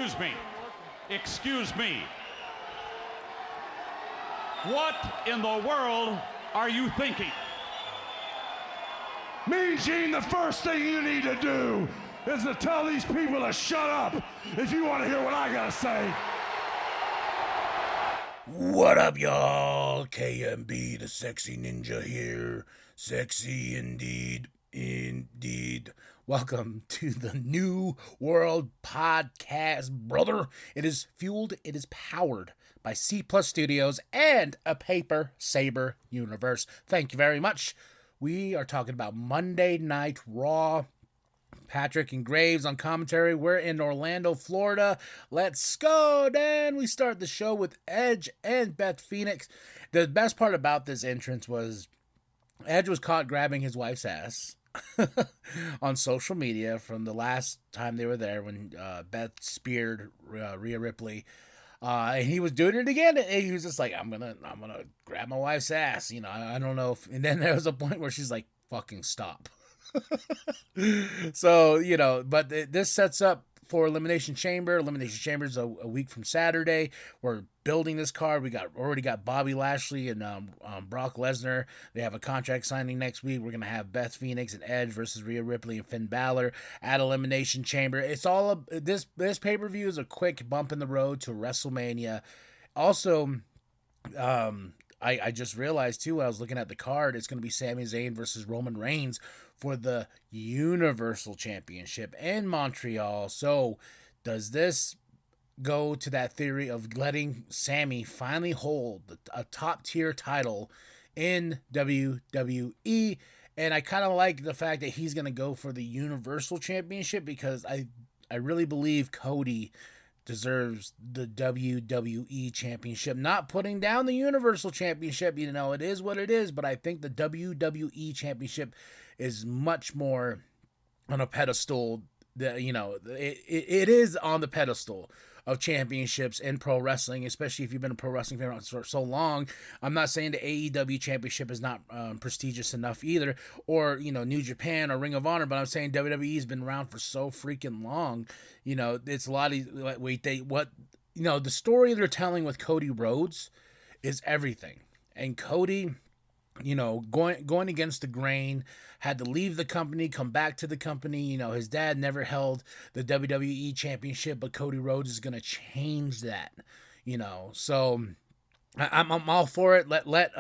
Excuse me. What in the world are you thinking? Mean Gene, the first thing you need to do is to tell these people to shut up if you want to hear what I gotta say. What up, y'all? KMB, the sexy ninja here. Sexy indeed. Welcome to the New World Podcast, brother. It is fueled, it is powered by C Plus Studios and a paper Saber universe. Thank you very much. We are talking about Monday Night Raw. Patrick and Graves on commentary. We're in Orlando, Florida. Let's go. Then we start the show with Edge and Beth Phoenix. The best part about this entrance was Edge was caught grabbing his wife's ass on social media from the last time they were there when Beth speared Rhea Ripley. And he was doing it again. And he was just like, I'm gonna grab my wife's ass. You know, I don't know if. And then there was a point where she's like, fucking stop. So, you know, but this sets up for Elimination Chamber. Elimination Chamber is a week from Saturday. We're building this card. We already got Bobby Lashley and Brock Lesnar. They have a contract signing next week. We're gonna have Beth Phoenix and Edge versus Rhea Ripley and Finn Balor at Elimination Chamber. It's all this pay-per-view is a quick bump in the road to WrestleMania. Also, I just realized too when I was looking at the card, it's gonna be Sami Zayn versus Roman Reigns for the Universal Championship in Montreal. So does this go to that theory of letting Sami finally hold a top tier title in WWE? And I kind of like the fact that he's going to go for the Universal Championship because I really believe Cody deserves the WWE Championship. Not putting down the Universal Championship, you know, it is what it is, but I think the WWE Championship is much more on a pedestal. You know, it is on the pedestal of championships in pro wrestling, especially if you've been a pro wrestling fan for so long. I'm not saying the AEW Championship is not prestigious enough either, or, you know, New Japan or Ring of Honor, but I'm saying WWE's been around for so freaking long. You know, it's a lot of, the story they're telling with Cody Rhodes is everything. And Cody, you know, going against the grain, had to leave the company, come back to the company. You know, his dad never held the WWE Championship, but Cody Rhodes is going to change that, you know. So I'm all for it. Let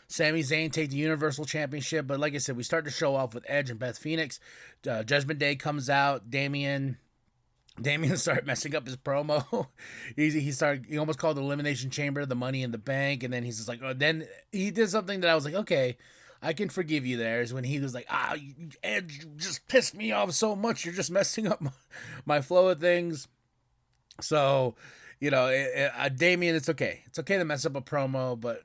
Sami Zayn take the Universal Championship. But like I said, we start to show off with Edge and Beth Phoenix. Judgment Day comes out. Damian started messing up his promo. He almost called the Elimination Chamber the Money in the Bank, and then he's just like, oh, then he did something that I was like, okay, I can forgive you there, is when he was like, Edge, you just pissed me off so much, you're just messing up my flow of things. So, you know, Damian, it's okay to mess up a promo, but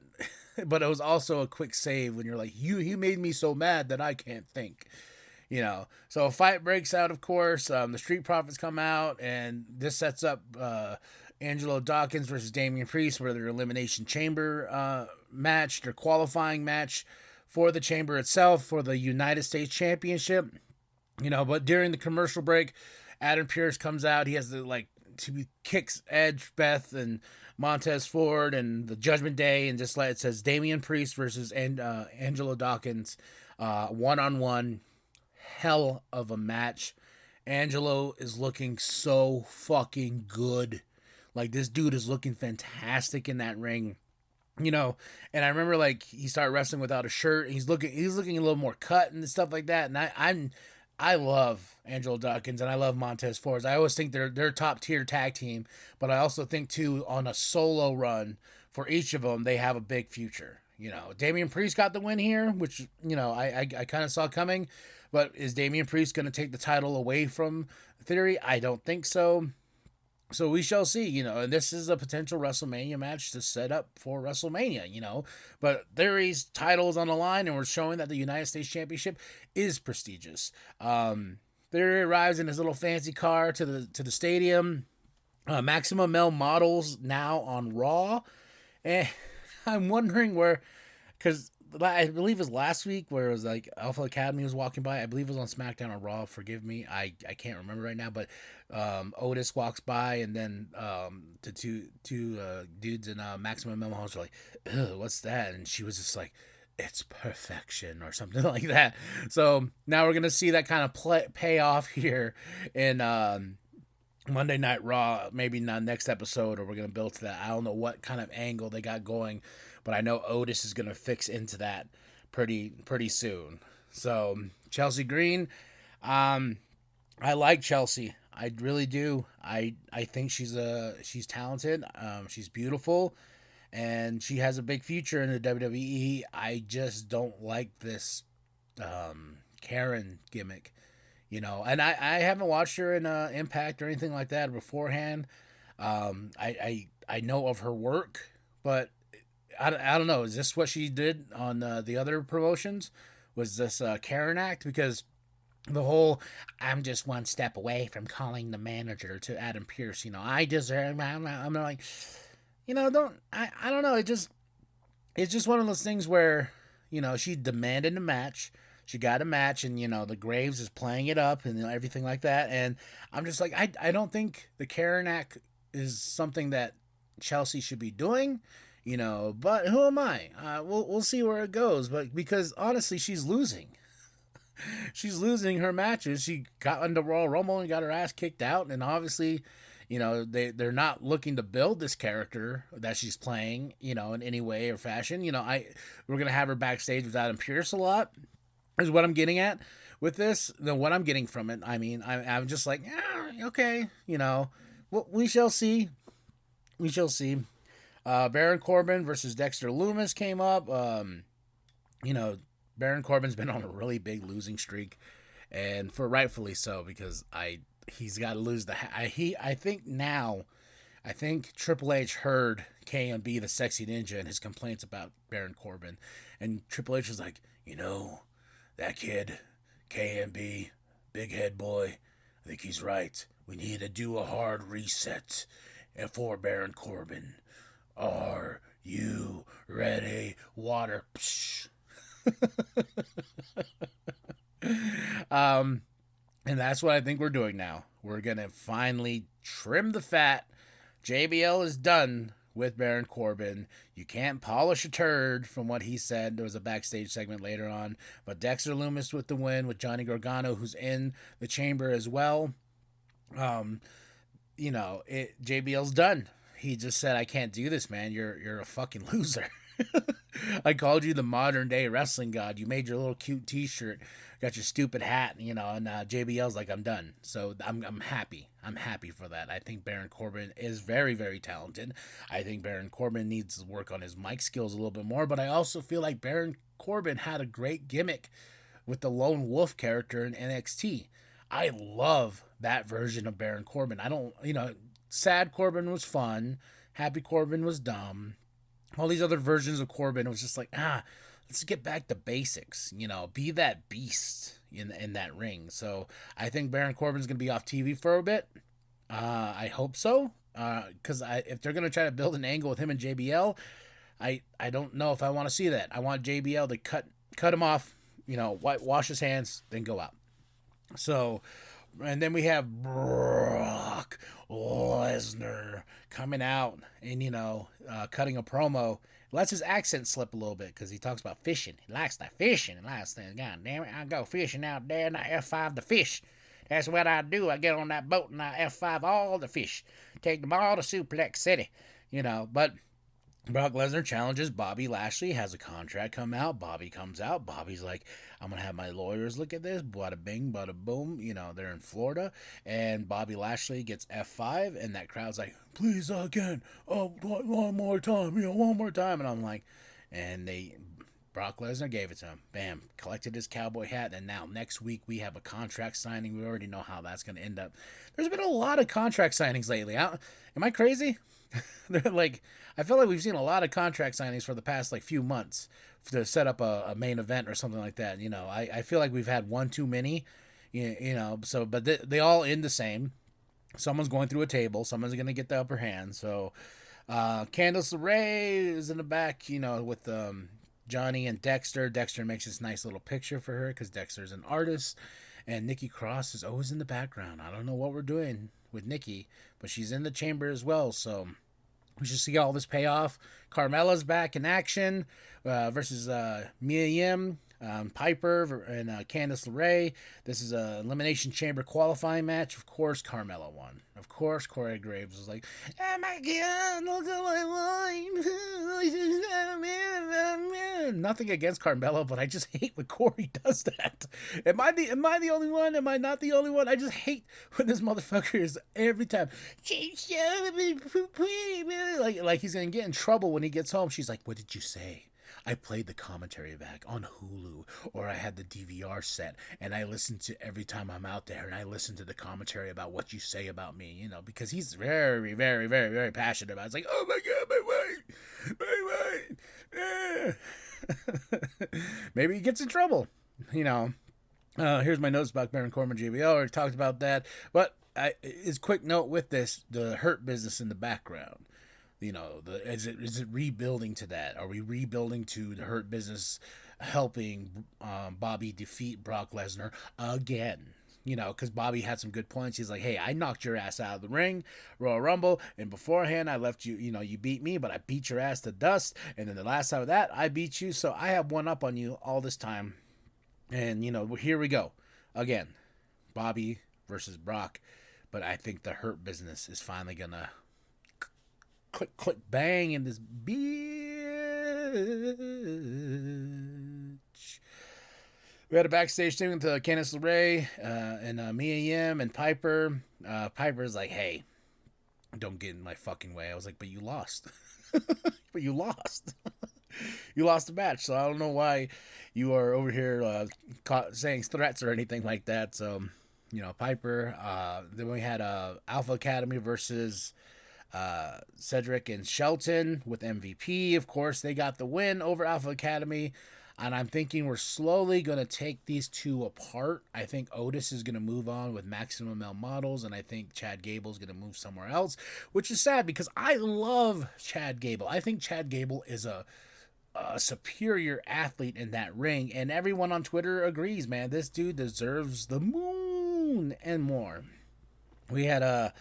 it was also a quick save when you're like, you made me so mad that I can't think. You know, so a fight breaks out, of course. The Street Profits come out, and this sets up Angelo Dawkins versus Damian Priest for their Elimination Chamber match, their qualifying match for the Chamber itself for the United States Championship. You know, but during the commercial break, Adam Pearce comes out. He has he kicks Edge, Beth, and Montez Ford and the Judgment Day, and just it says Damian Priest versus Angelo Dawkins, 1-on-1. Hell of a match. Angelo is looking so fucking good. Like, this dude is looking fantastic in that ring. You know, and I remember he started wrestling without a shirt. He's looking a little more cut and stuff like that. And I love Angelo Dawkins and I love Montez Ford. I always think they're top tier tag team, but I also think too on a solo run for each of them they have a big future. You know, Damian Priest got the win here, which, you know, I kind of saw coming. But is Damian Priest going to take the title away from Theory? I don't think so. So we shall see, you know, and this is a potential WrestleMania match to set up for WrestleMania, you know. But Theory's title is on the line, and we're showing that the United States Championship is prestigious. Theory arrives in his little fancy car to the stadium. Maximum Male models now on Raw. And I'm wondering where, because I believe it was last week where it was like Alpha Academy was walking by. I believe it was on SmackDown or Raw. Forgive me, I can't remember right now. But Otis walks by, and then the two dudes in Maximum Memo House are like, "Ugh, what's that?" And she was just like, "It's perfection," or something like that. So now we're gonna see that kind of pay off here in Monday Night Raw, maybe not next episode, or we're going to build to that. I don't know what kind of angle they got going, but I know Otis is going to fix into that pretty soon. So, Chelsea Green, I like Chelsea. I really do. I think she's talented. She's beautiful, and she has a big future in the WWE. I just don't like this Karen gimmick. You know, and I haven't watched her in Impact or anything like that beforehand. I know of her work, but I don't know. Is this what she did on the other promotions? Was this Karen act? Because the whole "I'm just one step away from calling the manager" to Adam Pearce. You know, I deserve. I'm like, you know, I don't know. It's just one of those things where, you know, she demanded a match. She got a match, and, you know, the Graves is playing it up and, you know, everything like that. And I'm just like, I don't think the Karen act is something that Chelsea should be doing, you know, but who am I? We'll see where it goes. But because honestly, she's losing. She's losing her matches. She got into Royal Rumble and got her ass kicked out. And obviously, you know, they're not looking to build this character that she's playing, you know, in any way or fashion. You know, we're going to have her backstage with Adam Pearce a lot. Is what I'm getting at with this. What I'm getting from it. I mean, I'm just like, okay, you know, well, we shall see. We shall see. Baron Corbin versus Dexter Lumis came up. You know, Baron Corbin's been on a really big losing streak, and for rightfully so, because he's got to lose I think Triple H heard KMB the Sexy Ninja and his complaints about Baron Corbin, and Triple H was like, you know, that kid, KMB, big head boy, I think he's right. We need to do a hard reset for Baron Corbin. Are you ready? Water. And that's what I think we're doing now. We're going to finally trim the fat. JBL is done with Baron Corbin. You can't polish a turd, from what he said. There was a backstage segment later on. But Dexter Lumis with the win, with Johnny Gargano, who's in the chamber as well. You know, JBL's done. He just said, I can't do this, man. You're a fucking loser. I called you the modern day wrestling god. You made your little cute t-shirt, got your stupid hat, you know, and JBL's like, I'm done. So I'm happy. I'm happy for that. I think Baron Corbin is very, very talented. I think Baron Corbin needs to work on his mic skills a little bit more, but I also feel like Baron Corbin had a great gimmick with the Lone Wolf character in NXT. I love that version of Baron Corbin. I don't, you know, Sad Corbin was fun. Happy Corbin was dumb. All these other versions of Corbin, it was just like, let's get back to basics, you know, be that beast in that ring. So I think Baron Corbin's going to be off TV for a bit. I hope so. Because if they're going to try to build an angle with him and JBL, I don't know if I want to see that. I want JBL to cut him off, you know, wash his hands, then go out. So, and then we have Brock Lesnar coming out and, you know, cutting a promo. Lets his accent slip a little bit because he talks about fishing. He likes the fishing. He likes things. God damn it, I go fishing out there and I F5 the fish. That's what I do. I get on that boat and I F5 all the fish. Take them all to Suplex City. You know, but Brock Lesnar challenges Bobby Lashley, has a contract come out. Bobby comes out. Bobby's like, I'm going to have my lawyers look at this. Bada bing, bada boom. You know, they're in Florida. And Bobby Lashley gets F5. And that crowd's like, please again. Oh, one more time. You know, one more time. And I'm like, Brock Lesnar gave it to him. Bam. Collected his cowboy hat. And now next week we have a contract signing. We already know how that's going to end up. There's been a lot of contract signings lately. Am I crazy? They're like, I feel like we've seen a lot of contract signings for the past like few months to set up a main event or something like that. You know, I feel like we've had one too many, you know, so, but they all end the same. Someone's going through a table. Someone's going to get the upper hand. So, Candice LeRae is in the back, you know, with, Johnny and Dexter. Dexter makes this nice little picture for her because Dexter's an artist. And Nikki Cross is always in the background. I don't know what we're doing with Nikki, but she's in the chamber as well. So we should see all this pay off. Carmella's back in action versus Mia Yim, Piper, and Candice LeRae. This is a Elimination Chamber qualifying match. Of course, Carmella won. Of course, Corey Graves was like, "Oh my God, look at my wife." Nothing against Carmella, but I just hate when Corey does that. Am I the only one? Am I not the only one? I just hate when this motherfucker is every time. Like he's gonna get in trouble when he gets home. She's like, "What did you say?" I played the commentary back on Hulu, or I had the DVR set, and I listened to every time I'm out there, and I listen to the commentary about what you say about me, you know, because he's very, very, very, very passionate about it. It's like, oh my God, my wife. Maybe he gets in trouble, you know. Here's my notes about Baron Corbin JBL. I already talked about that, but his quick note with this, the Hurt Business in the background. You know, is it rebuilding to that? Are we rebuilding to the Hurt Business helping Bobby defeat Brock Lesnar again? You know, because Bobby had some good points. He's like, hey, I knocked your ass out of the ring, Royal Rumble, and beforehand I left you, you know, you beat me, but I beat your ass to dust, and then the last time of that, I beat you, so I have one up on you all this time. And, you know, here we go. Again, Bobby versus Brock, but I think the Hurt Business is finally going to click, click, bang in this bitch. We had a backstage thing with Candice LeRae and Mia Yim and Piper. Piper's like, hey, don't get in my fucking way. I was like, but you lost. But you lost. You lost the match, so I don't know why you are over here saying threats or anything like that. So, you know, Piper. Then we had Alpha Academy versus Cedric and Shelton with MVP. Of course, they got the win over Alpha Academy, and I'm thinking we're slowly going to take these two apart. I think Otis is going to move on with Maximum Male Models, and I think Chad Gable is going to move somewhere else, which is sad because I love Chad Gable. I think Chad Gable is a superior athlete in that ring, and everyone on Twitter agrees, man. This dude deserves the moon and more. We had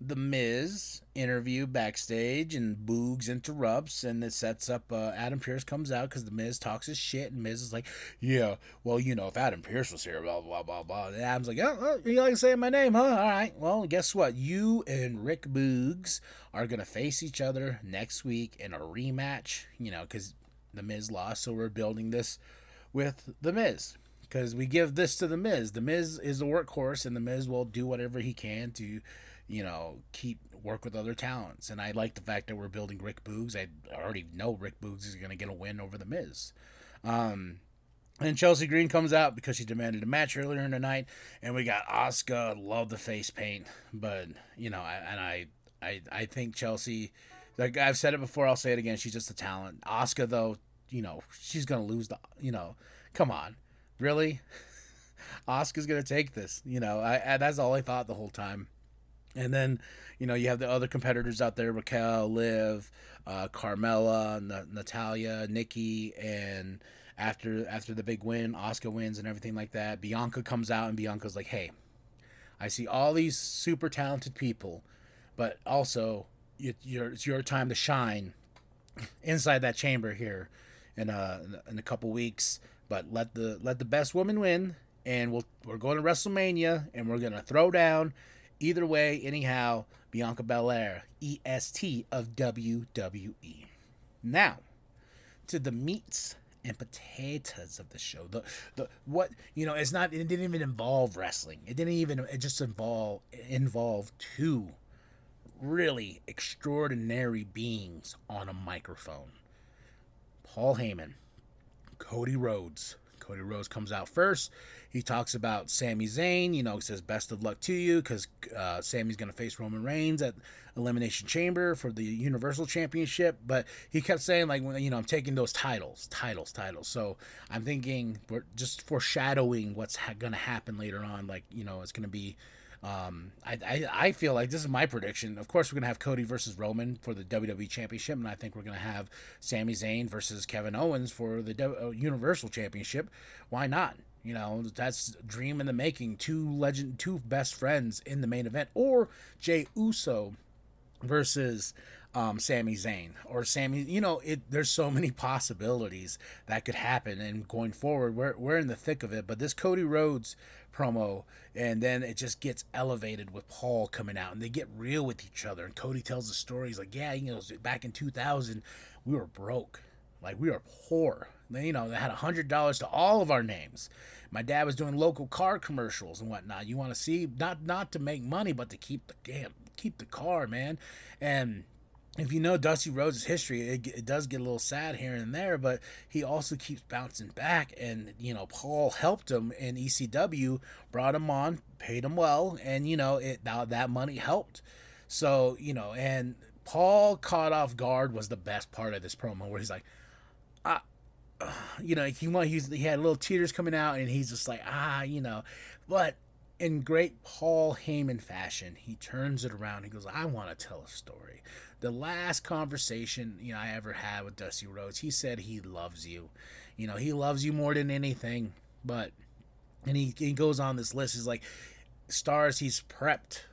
The Miz interview backstage, and Boogs interrupts, and it sets up Adam Pearce comes out because The Miz talks his shit, and Miz is like, yeah, well, you know, if Adam Pearce was here, blah, blah, blah, blah. And Adam's like, oh, you like saying my name, huh? All right, well, guess what? You and Rick Boogs are going to face each other next week in a rematch, you know, because The Miz lost, so we're building this with The Miz. Because we give this to The Miz. The Miz is the workhorse, and The Miz will do whatever he can to, you know, work with other talents. And I like the fact that we're building Rick Boogs. I already know Rick Boogs is going to get a win over The Miz. And Chelsea Green comes out because she demanded a match earlier in the night. And we got Asuka. Love the face paint. But, you know, I think Chelsea, like I've said it before, I'll say it again, she's just a talent. Asuka, though, you know, she's going to lose you know, come on. Really? Asuka's going to take this. You know, that's all I thought the whole time. And then, you know, you have the other competitors out there, Raquel, Liv, Carmella, Natalia, Nikki, and after the big win, Asuka wins and everything like that. Bianca comes out, and Bianca's like, hey, I see all these super talented people, but also it's your time to shine inside that chamber here in a couple weeks. But let the best woman win, and we're going to WrestleMania, and we're going to throw down. Either way, anyhow, Bianca Belair, EST of WWE. Now, to the meats and potatoes of the show. The what, you know, it didn't even involve wrestling. It just involved two really extraordinary beings on a microphone. Paul Heyman, Cody Rhodes. Cody Rhodes comes out first. He talks about Sami Zayn, you know, he says best of luck to you because Sami's going to face Roman Reigns at Elimination Chamber for the Universal Championship. But he kept saying, like, you know, I'm taking those titles. So I'm thinking we're just foreshadowing what's going to happen later on. Like, you know, it's going to be I feel like this is my prediction. Of course, we're going to have Cody versus Roman for the WWE Championship, and I think we're going to have Sami Zayn versus Kevin Owens for the Universal Championship. Why not? You know, that's a dream in the making. Two best friends in the main event, or Jey Uso versus Sami Zayn or Sami. You know, there's so many possibilities that could happen, and going forward, we're in the thick of it. But this Cody Rhodes promo, and then it just gets elevated with Paul coming out, and they get real with each other. And Cody tells the story. He's like, yeah, you know, back in 2000, we were broke, like we were poor. You know, they had $100 to all of our names. My dad was doing local car commercials and whatnot. You want to see, not to make money, but to keep the car, man. And if you know Dusty Rhodes' history, it does get a little sad here and there, but he also keeps bouncing back. And, you know, Paul helped him in ECW, brought him on, paid him well, and, you know, that money helped. So, you know, and Paul caught off guard was the best part of this promo, where he's like, you know, he had little tears coming out, and he's just like, you know, but in great Paul Heyman fashion, he turns it around. He goes, I want to tell a story. The last conversation, you know, I ever had with Dusty Rhodes, he said he loves you. You know, he loves you more than anything. But, and he goes on this list. He's like, stars he's prepped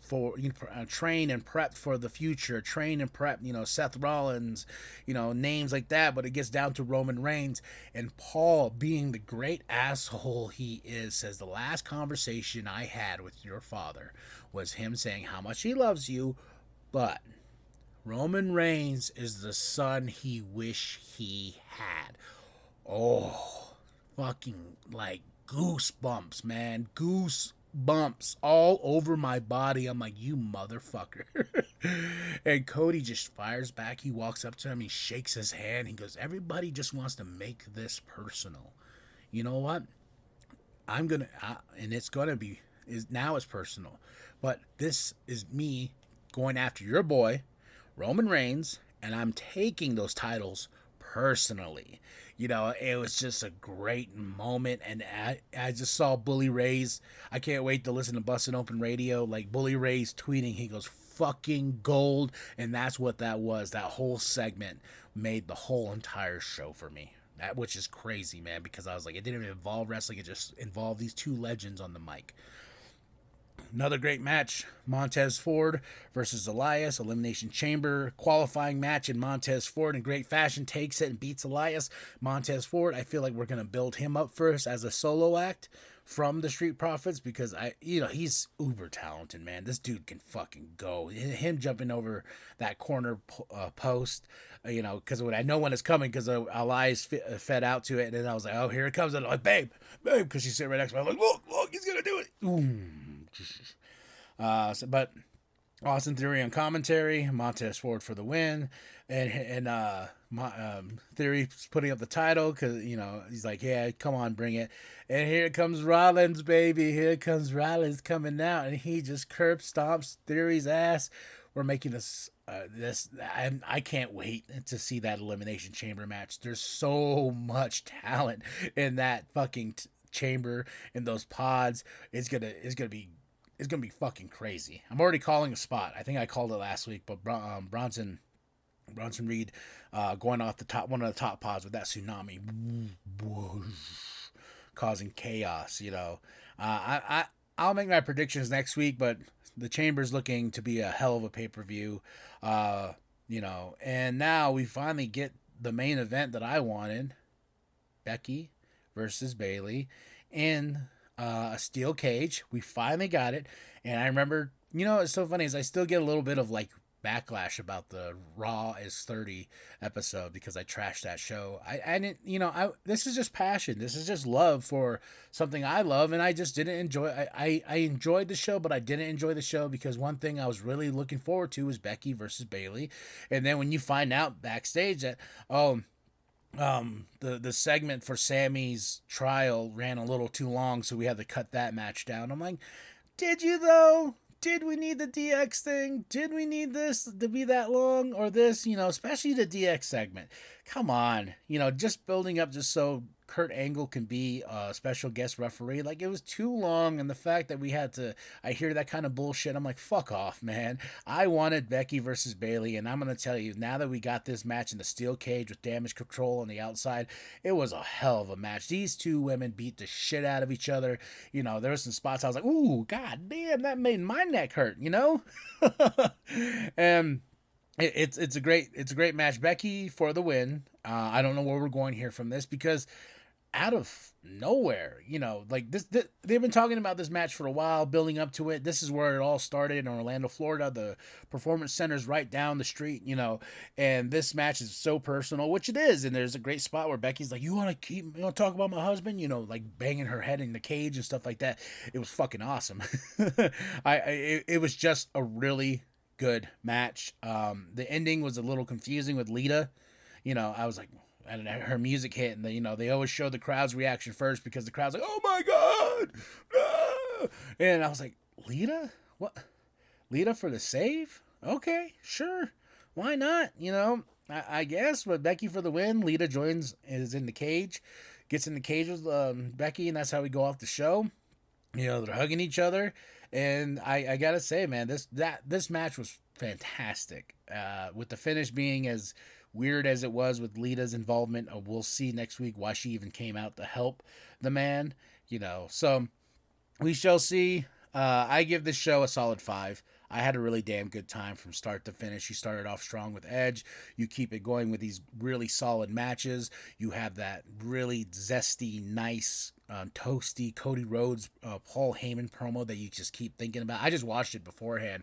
for, you know, train and prep for the future, train and prep, you know, Seth Rollins, you know, names like that. But it gets down to Roman Reigns, and Paul, being the great asshole he is, says, the last conversation I had with your father was him saying how much he loves you, but Roman Reigns is the son he wish he had. Oh, fucking like goosebumps, man. Goosebumps all over my body. I'm like, you motherfucker. And Cody just fires back. He walks up to him. He shakes his hand. He goes, everybody just wants to make this personal. You know what? I'm going to, and it's going to be, now it's personal. But this is me going after your boy, Roman Reigns, and I'm taking those titles personally. You know, it was just a great moment, and I just saw Bully Ray's. I can't wait to listen to Bustin' Open Radio. Like, Bully Ray's tweeting, he goes, fucking gold, and that's what that was. That whole segment made the whole entire show for me. Which is crazy, man, because I was like, it didn't even involve wrestling, it just involved these two legends on the mic. Another great match, Montez Ford versus Elias, Elimination Chamber qualifying match, and Montez Ford in great fashion takes it and beats Elias. Montez Ford, I feel like we're going to build him up first as a solo act from the Street Profits, because he's uber talented, man. This dude can fucking go. Him jumping over that corner post, you know, because when it's coming, because Elias fed out to it, and then I was like, oh, here it comes, and I'm like, babe, because she's sitting right next to me. I'm like, look, he's gonna do it. But Austin Theory on commentary, Montez Ford for the win, and Theory's putting up the title because, you know, he's like, yeah, come on, bring it. And here comes Rollins, baby. Here comes Rollins coming out, and he just curb stomps Theory's ass. We're making this. I can't wait to see that Elimination Chamber match. There's so much talent in that fucking chamber, in those pods. It's gonna be fucking crazy. I'm already calling a spot. I think I called it last week, but Bronson Reed going off the top, one of the top pods with that tsunami, causing chaos. You know, I'll make my predictions next week, but the Chamber's looking to be a hell of a pay-per-view. You know, and now we finally get the main event that I wanted: Becky versus Bayley in a steel cage. We finally got it. And I remember, you know, it's so funny is I still get a little bit of like backlash about the Raw is 30 episode because I trashed that show. I didn't, you know, this is just passion. This is just love for something I love, and I just didn't enjoy. I enjoyed the show, but I didn't enjoy the show because one thing I was really looking forward to was Becky versus Bayley, and then when you find out backstage that the segment for Sammy's trial ran a little too long, so we had to cut that match down. I'm like, did you though? Did we need the DX thing? Did we need this to be that long? Or this, you know, especially the DX segment. Come on. You know, just building up just so Kurt Angle can be a special guest referee. Like, it was too long, and the fact that we had to, I hear that kind of bullshit, I'm like, fuck off, man. I wanted Becky versus Bayley, and I'm going to tell you, now that we got this match in the steel cage with Damage Control on the outside, it was a hell of a match. These two women beat the shit out of each other. You know, there were some spots I was like, ooh, god damn, that made my neck hurt, you know? And it's a great match. Becky for the win. I don't know where we're going here from this, because out of nowhere, you know, like this, they've been talking about this match for a while, building up to it. This is where it all started in Orlando, Florida. The Performance Center's right down the street, you know, and this match is so personal, which it is. And there's a great spot where Becky's like, you want to talk about my husband, you know, like banging her head in the cage and stuff like that. It was fucking awesome. It was just a really good match. The ending was a little confusing with Lita. You know, I was like, and her music hit, and you know, they always show the crowd's reaction first, because the crowd's like, oh my god, no! And I was like, Lita? What? Lita for the save? Okay, sure, why not? You know, I guess. But Becky for the win. Lita is in the cage, gets in the cage with Becky, and that's how we go off the show. You know, they're hugging each other, and I gotta say, man, this match was fantastic. With the finish being as weird as it was with Lita's involvement, we'll see next week why she even came out to help the man, you know. So we shall see. I give this show a solid 5. I had a really damn good time from start to finish. You started off strong with Edge. You keep it going with these really solid matches. You have that really zesty, nice, toasty Cody Rhodes, Paul Heyman promo that you just keep thinking about. I just watched it beforehand.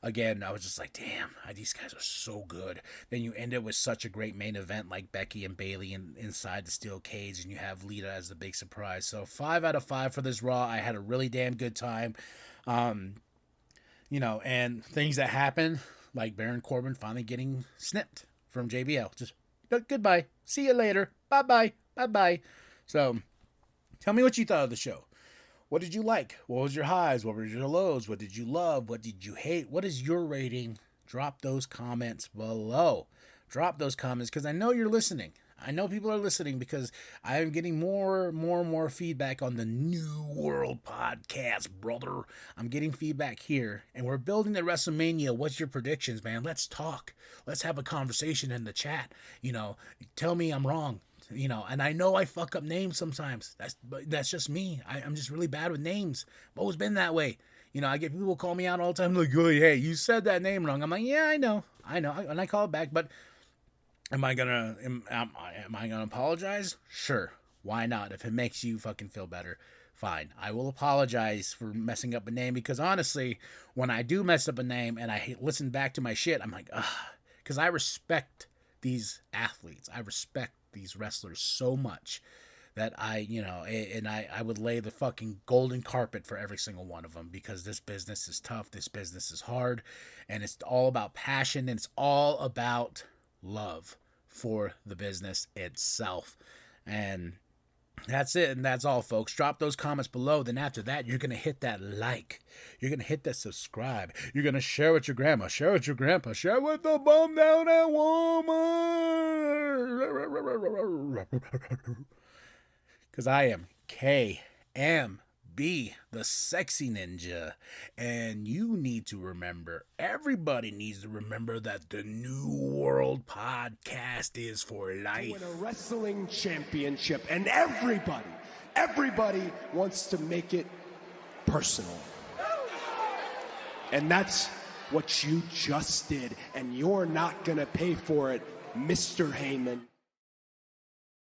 Again, I was just like, damn, these guys are so good. Then you end it with such a great main event like Becky and Bayley inside the steel cage, and you have Lita as the big surprise. So 5 out of 5 for this Raw. I had a really damn good time. You know, and things that happen, like Baron Corbin finally getting snipped from JBL. Just, goodbye. See you later. Bye-bye. Bye-bye. So, tell me what you thought of the show. What did you like? What was your highs? What were your lows? What did you love? What did you hate? What is your rating? Drop those comments below. Drop those comments, because I know you're listening. I know people are listening, because I am getting more and more feedback on the New World podcast, brother. I'm getting feedback here, and we're building the WrestleMania. What's your predictions, man? Let's talk. Let's have a conversation in the chat. You know, tell me I'm wrong. You know, and I know I fuck up names sometimes. That's just me. I'm just really bad with names. I've always been that way. You know, I get people call me out all the time, like, oh, hey, you said that name wrong. I'm like, yeah, I know, and I call it back. But am I gonna apologize? Sure, why not? If it makes you fucking feel better, fine. I will apologize for messing up a name, because honestly, when I do mess up a name and I listen back to my shit, I'm like, ugh, because I respect these athletes. I respect these wrestlers so much that I would lay the fucking golden carpet for every single one of them, because this business is tough. This business is hard, and it's all about passion, and it's all about love for the business itself. And that's it, and that's all, folks. Drop those comments below. Then after that, you're going to hit that like. You're going to hit that subscribe. You're going to share with your grandma, share with your grandpa, share with the bum down at Walmart. Because I am KMB, the sexy ninja. And you need to remember, everybody needs to remember, that the New World podcast is for life. Win a wrestling championship, and everybody wants to make it personal. And that's what you just did, and you're not gonna pay for it, Mr. Heyman.